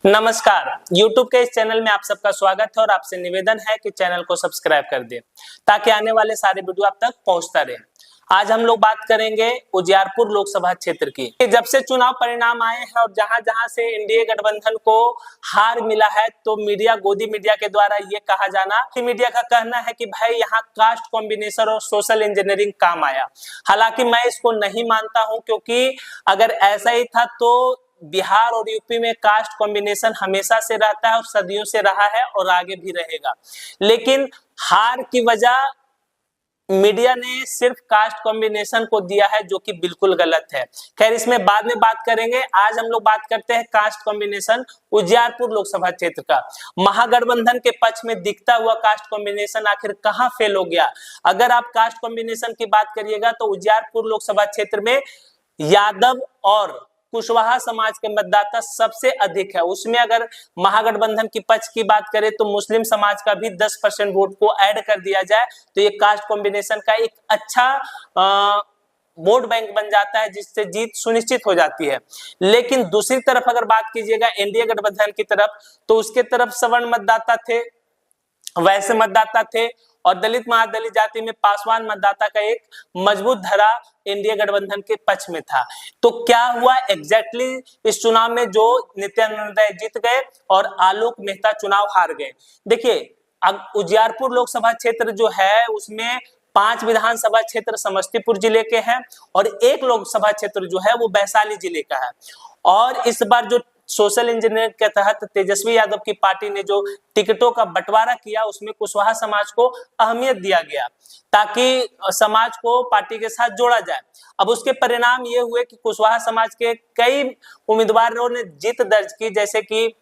नमस्कार। YouTube के इस चैनल में आप सबका स्वागत है और आपसे निवेदन है कि चैनल को सब्सक्राइब कर दें ताकि आने वाले सारे वीडियो आप तक पहुंचता रहे। आज हम लोग बात करेंगे उजियारपुर लोकसभा क्षेत्र की। जब से चुनाव परिणाम आए हैं और जहां-जहां से एनडीए गठबंधन को हार मिला है तो गोदी मीडिया के द्वारा ये कहा जाना कि मीडिया का कहना है कि भाई यहाँ कास्ट कॉम्बिनेशन और सोशल इंजीनियरिंग काम आया। हालांकि मैं इसको नहीं मानता हूँ, क्योंकि अगर ऐसा ही था तो बिहार और यूपी में कास्ट कॉम्बिनेशन हमेशा से रहता है और सदियों से रहा है और आगे भी रहेगा। लेकिन हार की वजह मीडिया ने सिर्फ कास्ट कॉम्बिनेशन को दिया है, जो कि बिल्कुल गलत है। खैर, इसमें बाद में बात करेंगे। आज हम लोग बात करते हैं कास्ट कॉम्बिनेशन उजियारपुर लोकसभा क्षेत्र का। महागठबंधन के पक्ष में दिखता हुआ कास्ट कॉम्बिनेशन आखिर कहां फेल हो गया। अगर आप कास्ट कॉम्बिनेशन की बात करिएगा तो उजियारपुर लोकसभा क्षेत्र में यादव और कुशवाहा समाज के मतदाता सबसे अधिक है। उसमें अगर महागठबंधन की पक्ष की बात करें तो मुस्लिम समाज का भी 10% वोट को ऐड कर दिया जाए तो ये कास्ट कॉम्बिनेशन का एक अच्छा वोट बैंक बन जाता है, जिससे जीत सुनिश्चित हो जाती है। लेकिन दूसरी तरफ अगर बात कीजिएगा एनडीए गठबंधन की तरफ, तो उसके तरफ सवर्ण मतदाता थे, वैश्य मतदाता थे और दलित महादलित जाति में पासवान मतदाता का एक मजबूत धरा एनडीए गठबंधन के पक्ष में था। तो क्या हुआ एग्जैक्टली इस चुनाव में, जो नित्यानंद राय जीत गए और आलोक मेहता चुनाव हार गए। देखिए, अब उजियारपुर लोकसभा क्षेत्र जो है उसमें 5 विधानसभा क्षेत्र समस्तीपुर जिले के हैं और एक लोकसभा क्षेत्र जो है वो वैशाली जिले का है। और इस बार जो सोशल इंजीनियरिंग के तहत तेजस्वी यादव की पार्टी ने जो टिकटों का बंटवारा किया उसमें कुशवाहा समाज को अहमियत दिया गया ताकि समाज को पार्टी के साथ जोड़ा जाए। अब उसके परिणाम ये हुए कि कुशवाहा समाज के कई उम्मीदवारों ने जीत दर्ज की, जैसे कि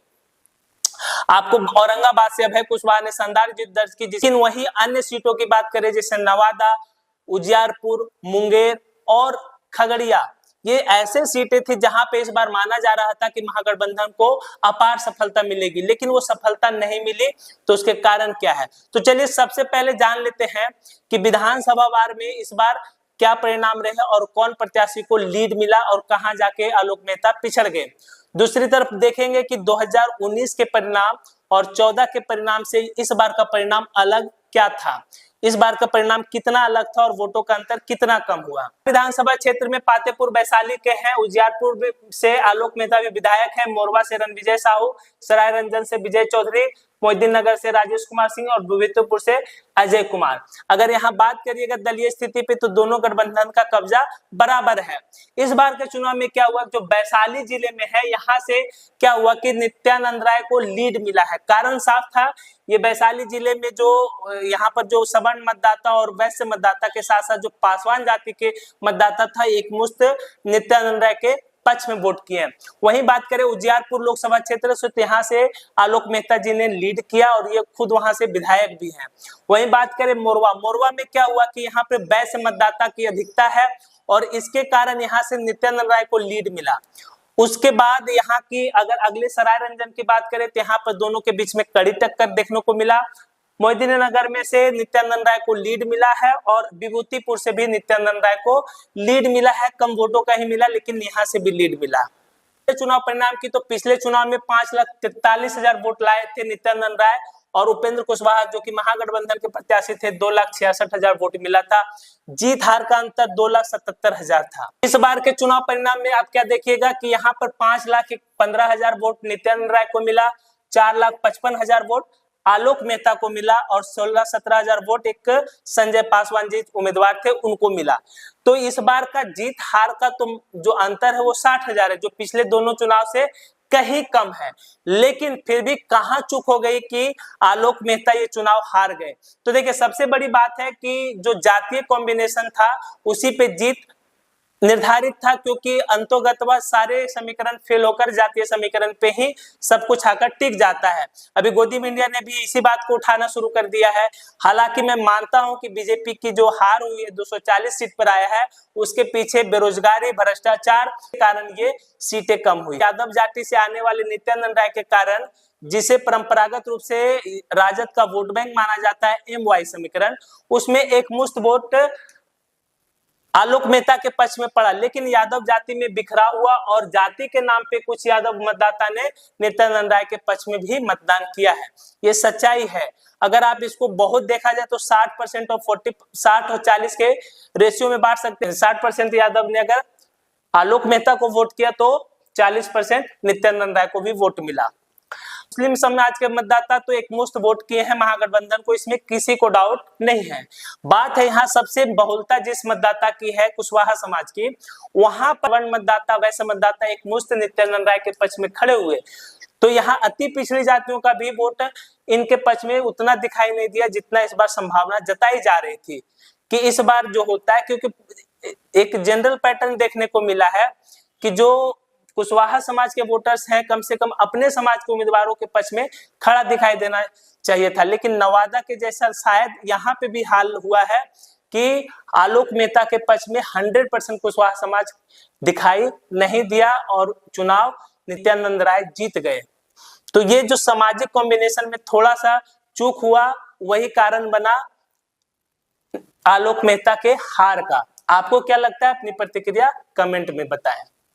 आपको औरंगाबाद से अभय कुशवाहा ने शानदार जीत दर्ज की। लेकिन वही अन्य सीटों की बात करें जैसे नवादा, उजियारपुर, मुंगेर और खगड़िया, ये ऐसे सीटें थी जहां पे इस बार माना जा रहा था कि महागठबंधन को अपार सफलता मिलेगी, लेकिन वो सफलता नहीं मिली। तो उसके कारण क्या है, तो चलिए सबसे पहले जान लेते हैं कि विधानसभा वार में इस बार क्या परिणाम रहे और कौन प्रत्याशी को लीड मिला और कहां जाके आलोक मेहता पिछड़ गए। दूसरी तरफ देखेंगे कि 2019 के परिणाम और 14 के परिणाम से इस बार का परिणाम अलग क्या था, इस बार का परिणाम कितना अलग था और वोटों का अंतर कितना कम हुआ। विधानसभा क्षेत्र में पातेपुर वैशाली के हैं, उजियारपुर से आलोक मेहता भी विधायक हैं, मोरवा से रणविजय साहू, सरायरंजन से विजय चौधरी, मोहिद्दीन नगर से राजेश कुमार सिंह और बुवेतुपुर से अजय कुमार। अगर यहाँ बात करिएगा दलीय स्थिति पे तो दोनों गठबंधन का कब्जा बराबर है। इस बार के चुनाव में क्या हुआ, जो वैशाली जिले में है यहाँ से क्या हुआ कि नित्यानंद राय को लीड मिला है। कारण साफ था, ये वैशाली जिले में जो यहाँ पर जो सवर्ण मतदाता और वैश्य मतदाता के साथ साथ जो पासवान जाति के मतदाता था एक मुश्त नित्यानंद राय के पक्ष में वोट किए। वहीं बात करें उजियारपुर लोकसभा क्षेत्र से, यहाँ से आलोक मेहता जी ने लीड किया और ये खुद वहां से विधायक भी हैं। वहीं बात करें मोरवा में क्या हुआ कि यहाँ पे वैश्य मतदाता की अधिकता है और इसके कारण यहाँ से नित्यानंद राय को लीड मिला। उसके बाद यहाँ की अगर अगले सरायरंजन की बात करें तो यहाँ पर दोनों के बीच में कड़ी टक्कर देखने को मिला। मोहिद्दीन नगर में से नित्यानंद राय को लीड मिला है और विभूतिपुर से भी नित्यानंद राय को लीड मिला है, कम वोटों का ही मिला लेकिन यहाँ से भी लीड मिला। चुनाव परिणाम की तो पिछले चुनाव में 5,43,000 वोट लाए थे नित्यानंद राय और उपेंद्र कुशवाहा जो कि महागठबंधन के प्रत्याशी थे 2,66,000 वोट मिला था। जीत हार का अंतर 2,77,000 था। इस बार के चुनाव परिणाम में आप क्या देखिएगा कि यहाँ पर 5,15,000 वोट नित्यानंद राय को मिला, 4,55,000 वोट आलोक मेहता को मिला और 16-17,000 वोट एक संजय पासवान जी उम्मीदवार थे उनको मिला। तो इस बार का जीत हार का तो जो अंतर है वो 60,000 है, जो पिछले दोनों चुनाव से कहीं कम है। लेकिन फिर भी कहां चूक हो गई कि आलोक मेहता ये चुनाव हार गए। तो देखिए, सबसे बड़ी बात है कि जो जातीय कॉम्बिनेशन था उसी पे जीत निर्धारित था, क्योंकि अंतोगतवा सारे समीकरण फेल होकर जातीय समीकरण पे ही सब कुछ आकर टिक जाता है। अभी गोदी मीडिया ने भी इसी बात को उठाना शुरू कर दिया है। हालांकि मैं मानता हूं कि बीजेपी की जो हार हुई है 240 सीट पर आया है उसके पीछे बेरोजगारी भ्रष्टाचार के कारण ये सीटें कम हुई। यादव जाति से आने वाले नित्यानंद राय के कारण, जिसे परंपरागत रूप से राजद का वोट बैंक माना जाता है MY समीकरण, उसमें एक मुश्त वोट आलोक मेहता के पक्ष में पड़ा, लेकिन यादव जाति में बिखरा हुआ और जाति के नाम पे कुछ यादव मतदाता ने नित्यानंद राय के पक्ष में भी मतदान किया है। ये सच्चाई है। अगर आप इसको बहुत देखा जाए तो 60% और 60 और 40 के रेशियो में बांट सकते हैं। 60% यादव ने अगर आलोक मेहता को वोट किया तो 40% नित्यानंद राय को भी वोट मिला। मुस्लिम समाज के मतदाता तो एक मुश्त वोट किए हैं महागठबंधन को, इसमें किसी को डाउट नहीं है। बात है यहाँ सबसे बहुलता जिस मतदाता की है कुशवाहा समाज की, वहां पर मतदाता वैसे मतदाता एक मुश्त नित्यानंद राय के पक्ष में खड़े हुए, तो यहाँ अति पिछड़ी जातियों का भी वोट इनके पक्ष में उतना दिखाई नहीं दिया जितना इस बार संभावना जताई जा रही थी कि इस बार जो होता है, क्योंकि एक जनरल पैटर्न देखने को मिला है कि जो कुशवाहा समाज के वोटर्स हैं कम से कम अपने समाज के उम्मीदवारों के पक्ष में खड़ा दिखाई देना चाहिए था, लेकिन नवादा के जैसा शायद यहाँ पे भी हाल हुआ है कि आलोक मेहता के पक्ष में 100% कुशवाहा समाज दिखाई नहीं दिया और चुनाव नित्यानंद राय जीत गए। तो ये जो सामाजिक कॉम्बिनेशन में थोड़ा सा चूक हुआ वही कारण बना आलोक मेहता के हार का। आपको क्या लगता है? अपनी प्रतिक्रिया कमेंट में बताएं।